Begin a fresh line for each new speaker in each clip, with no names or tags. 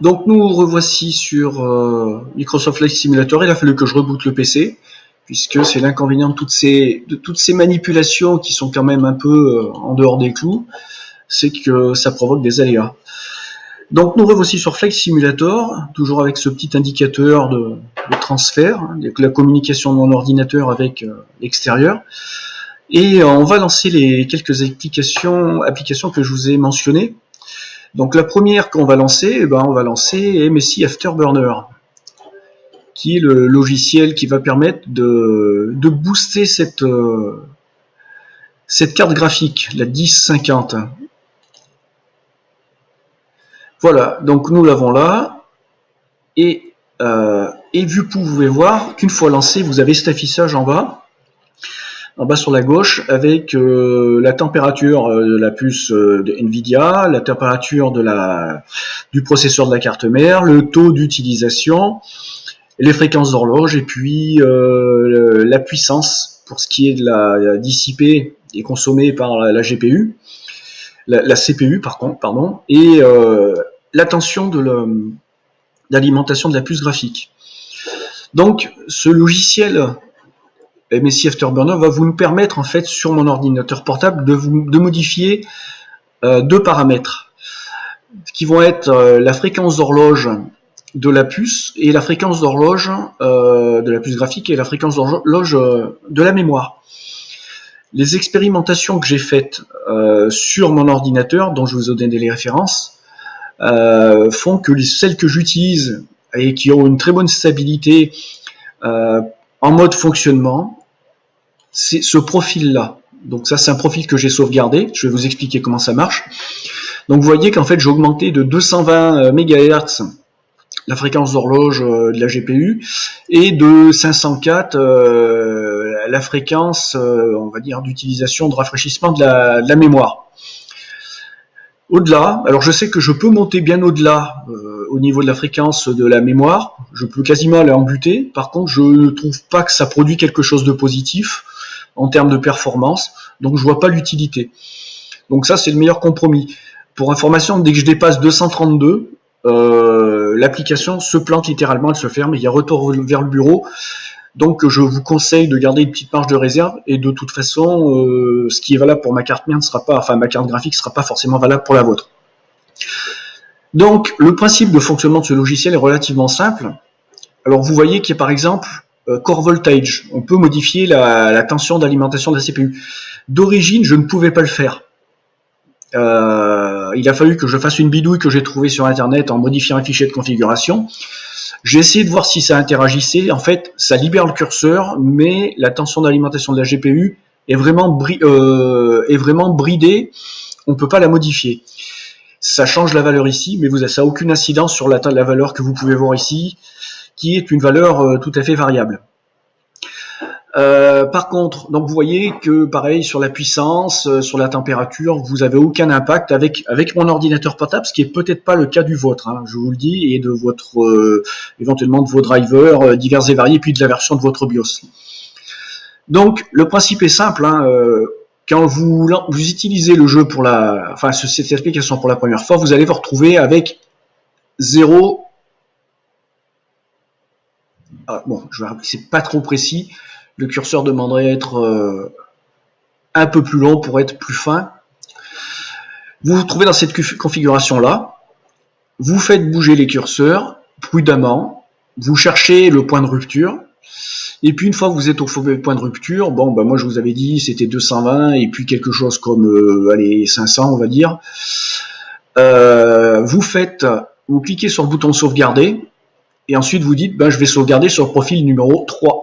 Donc nous revoici sur Microsoft Flight Simulator. Il a fallu que je reboote le PC, puisque c'est l'inconvénient de toutes ces manipulations qui sont quand même un peu en dehors des clous, c'est que ça provoque des aléas. Donc nous revoici sur Flight Simulator, toujours avec ce petit indicateur de transfert, de la communication de mon ordinateur avec l'extérieur. Et on va lancer les quelques applications que je vous ai mentionnées. Donc la première qu'on va lancer, on va lancer MSI Afterburner, qui est le logiciel qui va permettre de booster cette carte graphique, la 1050. Voilà, donc nous l'avons là, et vous pouvez voir qu'une fois lancé, vous avez cet affichage en bas sur la gauche, avec la température de la puce de Nvidia, la température du processeur de la carte mère, le taux d'utilisation, les fréquences d'horloge, et puis la puissance pour ce qui est de la dissipée et consommée par la GPU, la CPU pardon, et la tension d'alimentation de la puce graphique. Donc ce logiciel MSI Afterburner va vous permettre en fait sur mon ordinateur portable de modifier deux paramètres qui vont être la fréquence d'horloge de la puce et la fréquence d'horloge de la puce graphique et la fréquence d'horloge de la mémoire. Les expérimentations que j'ai faites sur mon ordinateur, dont je vous ai donné les références, font que celles que j'utilise et qui ont une très bonne stabilité en mode fonctionnement, c'est ce profil-là. Donc ça, c'est un profil que j'ai sauvegardé. Je vais vous expliquer comment ça marche. Donc vous voyez qu'en fait, j'ai augmenté de 220 MHz la fréquence d'horloge de la GPU et de 504 la fréquence, on va dire, d'utilisation, de rafraîchissement de la mémoire. Au-delà, alors je sais que je peux monter bien au-delà au niveau de la fréquence de la mémoire, je peux quasiment aller en buter. Par contre, je ne trouve pas que ça produit quelque chose de positif en termes de performance, donc je vois pas l'utilité. Donc ça, c'est le meilleur compromis. Pour information, dès que je dépasse 232, l'application se plante littéralement, elle se ferme, et il y a retour vers le bureau. Donc je vous conseille de garder une petite marge de réserve, et de toute façon, ce qui est valable pour ma carte mère ne sera pas, enfin ma carte graphique ne sera pas forcément valable pour la vôtre. Donc le principe de fonctionnement de ce logiciel est relativement simple. Alors vous voyez qu'il y a par exemple Core Voltage, on peut modifier la tension d'alimentation de la CPU. D'origine, je ne pouvais pas le faire. Il a fallu que je fasse une bidouille que j'ai trouvée sur internet en modifiant un fichier de configuration. J'ai essayé de voir si ça interagissait. En fait, ça libère le curseur, mais la tension d'alimentation de la GPU est vraiment bridée. On ne peut pas la modifier. Ça change la valeur ici, mais ça n'a aucune incidence sur la valeur que vous pouvez voir ici, qui est une valeur tout à fait variable. Par contre, donc vous voyez que pareil sur la puissance, sur la température, vous n'avez aucun impact avec mon ordinateur portable, ce qui est peut-être pas le cas du vôtre, hein, je vous le dis, et de votre éventuellement de vos drivers divers et variés, puis de la version de votre BIOS. Donc le principe est simple, hein, quand vous utilisez le jeu pour cette application pour la première fois, vous allez vous retrouver avec 0. Bon, c'est pas trop précis. Le curseur demanderait à être un peu plus long pour être plus fin. Vous vous trouvez dans cette configuration-là. Vous faites bouger les curseurs prudemment. Vous cherchez le point de rupture. Et puis une fois que vous êtes au point de rupture, moi je vous avais dit c'était 220 et puis quelque chose comme 500 on va dire. Vous cliquez sur le bouton sauvegarder et ensuite vous dites je vais sauvegarder sur le profil numéro 3.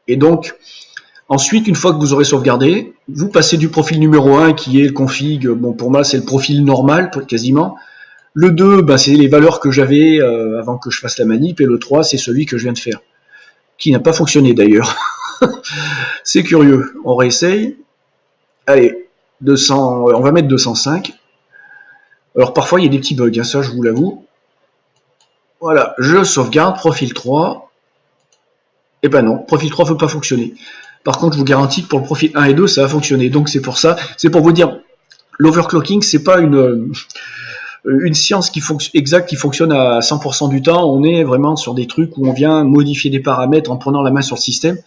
Et donc, ensuite, une fois que vous aurez sauvegardé, vous passez du profil numéro 1 qui est le config, pour moi c'est le profil normal quasiment. Le 2, c'est les valeurs que j'avais avant que je fasse la manip, et le 3, c'est celui que je viens de faire, qui n'a pas fonctionné d'ailleurs. C'est curieux, on réessaye. Allez, 200, on va mettre 205. Alors parfois il y a des petits bugs, hein, ça je vous l'avoue. Voilà, je sauvegarde, profil 3. Et non, profil 3 ne veut pas fonctionner. Par contre, je vous garantis que pour le profil 1 et 2, ça va fonctionner. Donc c'est pour ça, c'est pour vous dire, l'overclocking, c'est pas une science exacte qui fonctionne à 100% du temps. On est vraiment sur des trucs où on vient modifier des paramètres en prenant la main sur le système.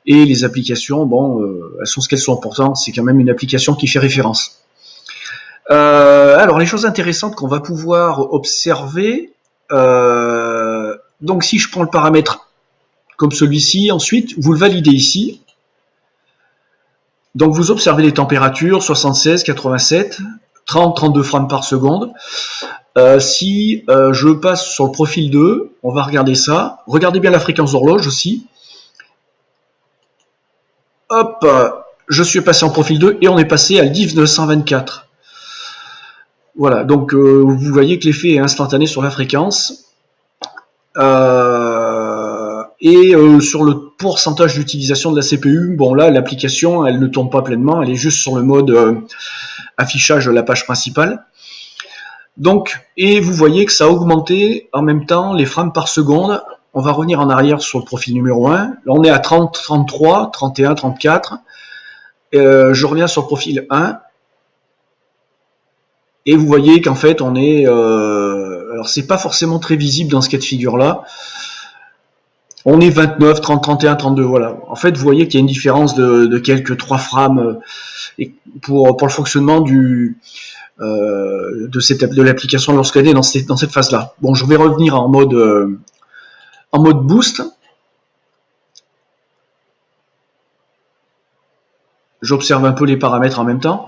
Et les applications, bon, elles sont ce qu'elles sont. Pourtant, c'est quand même une application qui fait référence. Alors, les choses intéressantes qu'on va pouvoir observer. Donc, si je prends le paramètre comme celui-ci, ensuite, vous le validez ici. Donc, vous observez les températures, 76, 87, 30, 32 frames par seconde. Si je passe sur le profil 2, on va regarder ça. Regardez bien la fréquence d'horloge aussi. Hop, je suis passé en profil 2 et on est passé à 1924. Voilà, donc vous voyez que l'effet est instantané sur la fréquence. Sur le pourcentage d'utilisation de la CPU, bon là l'application elle ne tourne pas pleinement, elle est juste sur le mode affichage de la page principale. Donc, et vous voyez que ça a augmenté en même temps les frames par seconde. On va revenir en arrière sur le profil numéro 1. Là on est à 30, 33, 31, 34. Je reviens sur le profil 1. Et vous voyez qu'en fait on est... alors c'est pas forcément très visible dans ce cas de figure là. On est 29, 30, 31, 32, voilà. En fait, vous voyez qu'il y a une différence de quelques 3 frames pour le fonctionnement de l'application lorsqu'elle est dans cette phase-là. Bon, je vais revenir en mode boost. J'observe un peu les paramètres en même temps.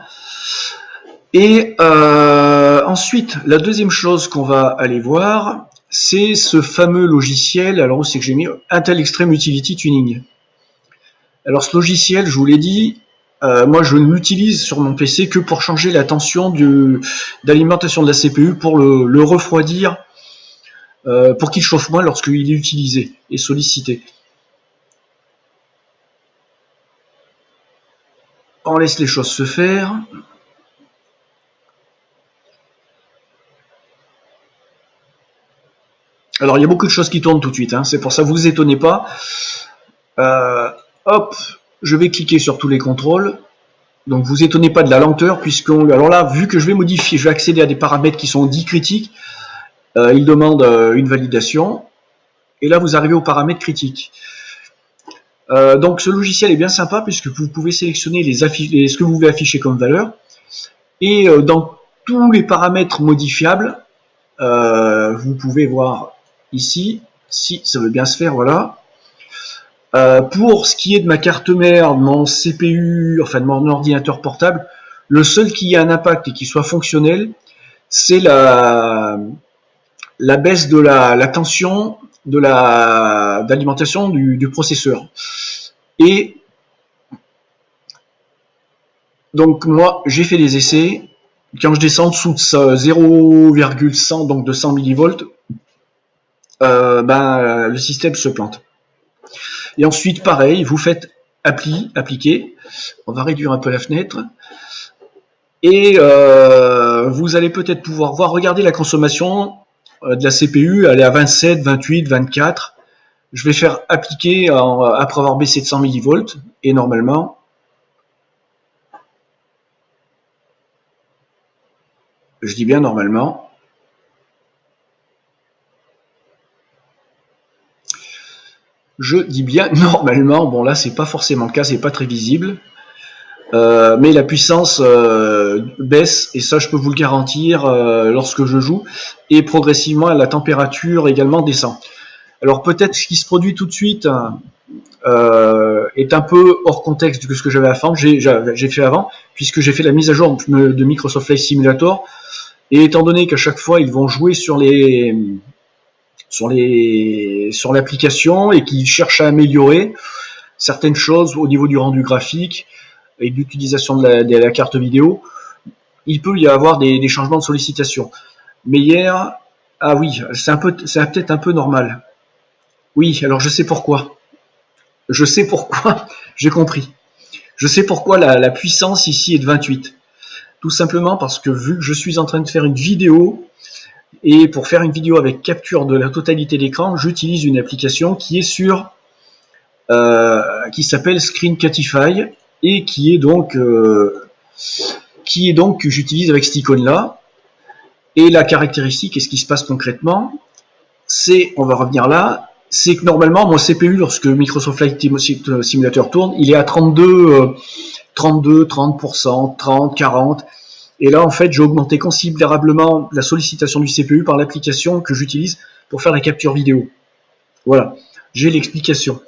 Et ensuite, la deuxième chose qu'on va aller voir, c'est ce fameux logiciel, alors où c'est que j'ai mis Intel Extreme Utility Tuning. Alors ce logiciel, je vous l'ai dit, moi je ne l'utilise sur mon PC que pour changer la tension d'alimentation de la CPU, pour le refroidir, pour qu'il chauffe moins lorsqu'il est utilisé et sollicité. On laisse les choses se faire. Alors il y a beaucoup de choses qui tournent tout de suite, hein. C'est pour ça que vous vous étonnez pas. Hop, je vais cliquer sur tous les contrôles. Donc vous étonnez pas de la lenteur, alors là, vu que je vais modifier, je vais accéder à des paramètres qui sont dits critiques, il demande une validation. Et là vous arrivez aux paramètres critiques. Donc ce logiciel est bien sympa puisque vous pouvez sélectionner ce que vous voulez afficher comme valeur. Et dans tous les paramètres modifiables, vous pouvez voir ici, si ça veut bien se faire, voilà. Pour ce qui est de ma carte mère, de mon CPU, enfin de mon ordinateur portable, le seul qui a un impact et qui soit fonctionnel, c'est la baisse de la tension d'alimentation du processeur. Et donc moi, j'ai fait des essais. Quand je descends dessous de 0,100, donc de 100 millivolts, le système se plante. Et ensuite, pareil, vous faites appliquer. On va réduire un peu la fenêtre. Et vous allez peut-être pouvoir regarder la consommation de la CPU. Elle est à 27, 28, 24. Je vais faire appliquer après avoir baissé de 100 millivolts. Et normalement, je dis bien normalement, bon là c'est pas forcément le cas, c'est pas très visible, mais la puissance baisse, et ça je peux vous le garantir lorsque je joue, et progressivement la température également descend. Alors peut-être ce qui se produit tout de suite est un peu hors contexte de ce que j'ai fait avant, puisque j'ai fait la mise à jour de Microsoft Flight Simulator, et étant donné qu'à chaque fois ils vont jouer sur l'application et qu'ils cherchent à améliorer certaines choses au niveau du rendu graphique et de l'utilisation de la carte vidéo, il peut y avoir des changements de sollicitation. Mais hier, ah oui, c'est peut-être un peu normal. Oui, alors je sais pourquoi. J'ai compris. Je sais pourquoi la puissance ici est de 28. Tout simplement parce que vu que je suis en train de faire une vidéo, et pour faire une vidéo avec capture de la totalité d'écran, j'utilise une application qui est qui s'appelle Screencatify, et qui est donc que j'utilise avec cette icône là. Et la caractéristique, et ce qui se passe concrètement, c'est, on va revenir là, c'est que normalement, mon CPU, lorsque Microsoft Flight Simulator tourne, il est à 30%, 30, 40. Et là, en fait, j'ai augmenté considérablement la sollicitation du CPU par l'application que j'utilise pour faire la capture vidéo. Voilà, j'ai l'explication.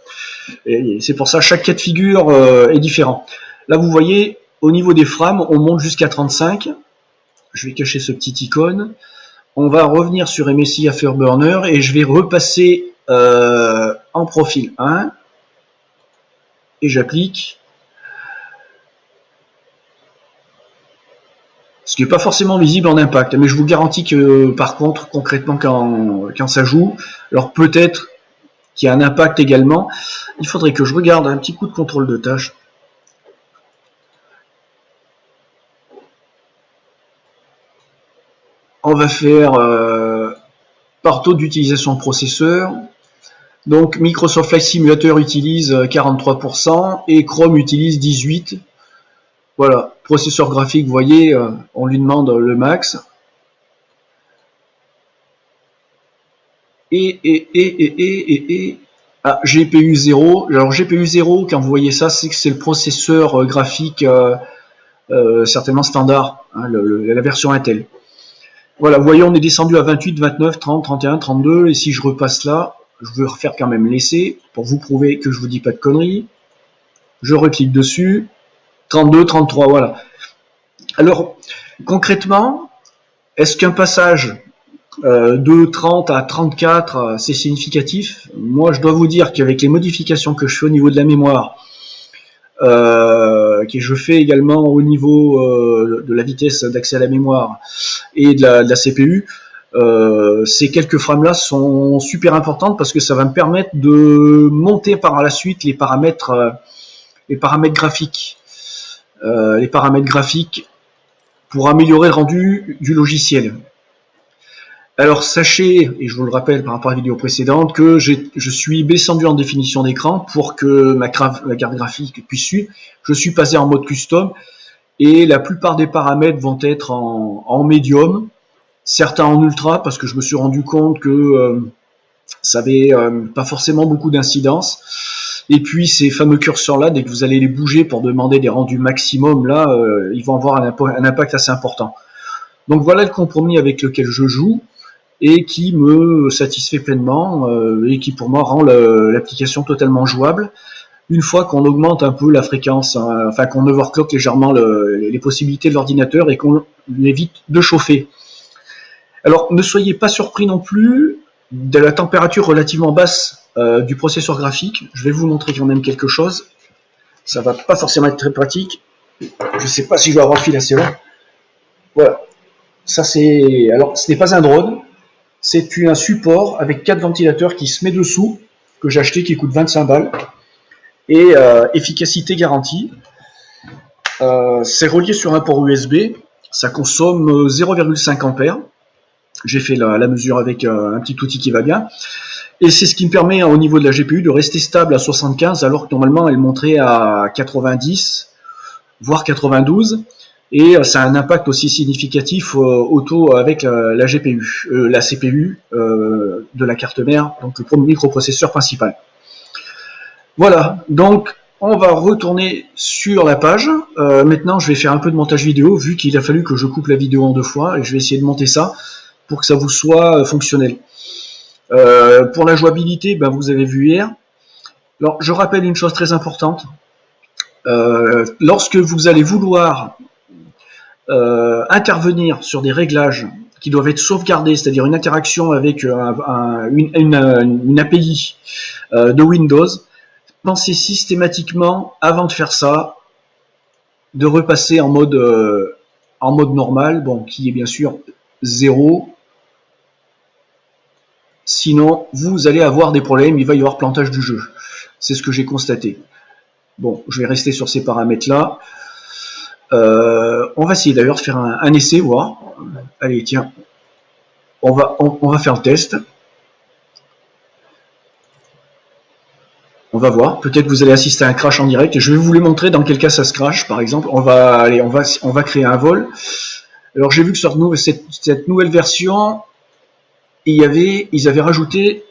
Et c'est pour ça, chaque cas de figure est différent. Là, vous voyez, au niveau des frames, on monte jusqu'à 35. Je vais cacher ce petit icône. On va revenir sur MSI Afterburner et je vais repasser en profil 1. Et j'applique. Ce qui n'est pas forcément visible en impact, mais je vous garantis que par contre, concrètement, quand ça joue, alors peut-être qu'il y a un impact également. Il faudrait que je regarde un petit coup de contrôle de tâche. On va faire par taux d'utilisation de processeur. Donc Microsoft Flight Simulator utilise 43% et Chrome utilise 18%. Voilà, processeur graphique, vous voyez, on lui demande le max. Ah, GPU 0. Alors GPU 0, quand vous voyez ça, c'est que c'est le processeur graphique certainement standard, hein, la version Intel. Voilà, vous voyez, on est descendu à 28, 29, 30, 31, 32, et si je repasse là, je veux refaire quand même l'essai, pour vous prouver que je vous dis pas de conneries. Je reclique dessus, 32, 33, voilà. Alors, concrètement, est-ce qu'un passage de 30 à 34, c'est significatif? Moi, je dois vous dire qu'avec les modifications que je fais au niveau de la mémoire, que je fais également au niveau de la vitesse d'accès à la mémoire et de la CPU, ces quelques frames là sont super importantes parce que ça va me permettre de monter par la suite les paramètres graphiques pour améliorer le rendu du logiciel. Alors sachez, et je vous le rappelle par rapport à la vidéo précédente, que je suis descendu en définition d'écran pour que ma carte graphique puisse suivre. Je suis passé en mode custom et la plupart des paramètres vont être en médium, certains en ultra parce que je me suis rendu compte que ça avait pas forcément beaucoup d'incidence. Et puis ces fameux curseurs là, dès que vous allez les bouger pour demander des rendus maximum, là, ils vont avoir un impact assez important. Donc voilà le compromis avec lequel je joue et qui me satisfait pleinement et qui pour moi rend l'application totalement jouable. Une fois qu'on augmente un peu la fréquence, enfin qu'on overclock légèrement les possibilités de l'ordinateur et qu'on évite de chauffer. Alors ne soyez pas surpris non plus de la température relativement basse du processeur graphique. Je vais vous montrer quand même quelque chose. Ça va pas forcément être très pratique. Je sais pas si je vais avoir le fil assez long. Voilà. Ça c'est. Alors ce n'est pas un drone. C'est un support avec 4 ventilateurs qui se met dessous, que j'ai acheté, qui coûte 25 balles. Et efficacité garantie. C'est relié sur un port USB. Ça consomme 0,5 ampères. J'ai fait la mesure avec un petit outil qui va bien. Et c'est ce qui me permet, au niveau de la GPU, de rester stable à 75, alors que normalement elle monterait à 90, voire 92. Et ça a un impact aussi significatif avec la GPU, la CPU de la carte mère, donc le microprocesseur principal. Voilà, donc on va retourner sur la page. Maintenant, je vais faire un peu de montage vidéo, vu qu'il a fallu que je coupe la vidéo en 2 fois, et je vais essayer de monter ça pour que ça vous soit fonctionnel. Pour la jouabilité, ben, vous avez vu hier. Alors, je rappelle une chose très importante. Lorsque vous allez vouloir intervenir sur des réglages qui doivent être sauvegardés, c'est-à-dire une interaction avec une API de Windows, pensez systématiquement, avant de faire ça, de repasser en mode normal, bon, qui est bien sûr 0. Sinon, vous allez avoir des problèmes, il va y avoir plantage du jeu. C'est ce que j'ai constaté. Bon, je vais rester sur ces paramètres-là. On va essayer d'ailleurs de faire un essai, voir. Allez, tiens, on va faire le test. On va voir. Peut-être que vous allez assister à un crash en direct. Je vais vous le montrer dans quel cas ça se crash. Par exemple, on va créer un vol. Alors j'ai vu que sur cette nouvelle version, ils avaient rajouté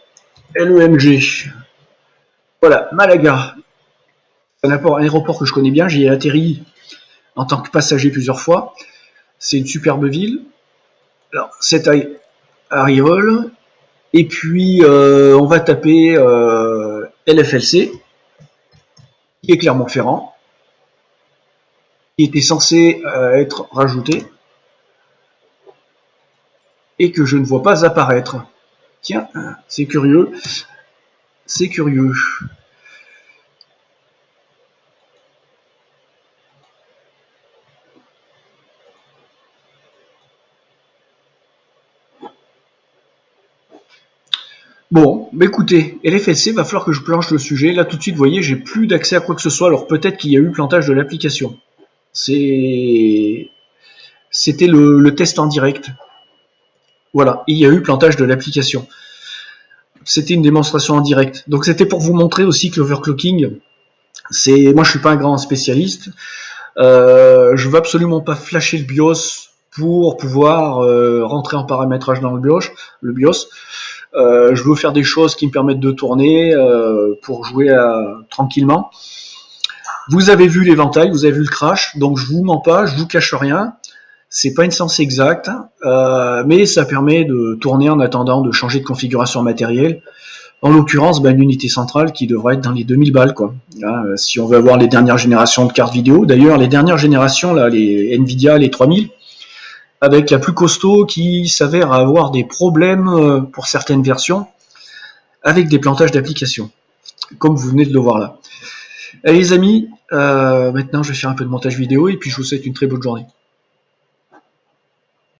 LEMG. Voilà, Malaga. C'est un aéroport que je connais bien, j'y ai atterri en tant que passager plusieurs fois. C'est une superbe ville. Alors, c'est à Rivol. Et puis, on va taper LFLC, qui est Clermont-Ferrand, qui était censé être rajouté, et que je ne vois pas apparaître. Tiens, c'est curieux. C'est curieux. Bon, bah écoutez, LFLC, va falloir que je planche le sujet. Là, tout de suite, vous voyez, j'ai plus d'accès à quoi que ce soit. Alors peut-être qu'il y a eu plantage de l'application. C'était le test en direct. Voilà, il y a eu plantage de l'application. C'était une démonstration en direct. Donc c'était pour vous montrer aussi que l'overclocking, moi je suis pas un grand spécialiste. Je veux absolument pas flasher le BIOS pour pouvoir rentrer en paramétrage dans le BIOS. Je veux faire des choses qui me permettent de tourner pour jouer tranquillement. Vous avez vu l'éventail, vous avez vu le crash, donc je vous mens pas, je vous cache rien. C'est pas une science exacte, mais ça permet de tourner en attendant de changer de configuration matérielle. En l'occurrence, une unité centrale qui devrait être dans les 2000 balles, quoi. Là, si on veut avoir les dernières générations de cartes vidéo. D'ailleurs, les dernières générations, là, les Nvidia, les 3000, avec la plus costaud qui s'avère avoir des problèmes pour certaines versions, avec des plantages d'applications, comme vous venez de le voir là. Allez les amis, maintenant je vais faire un peu de montage vidéo et puis je vous souhaite une très bonne journée.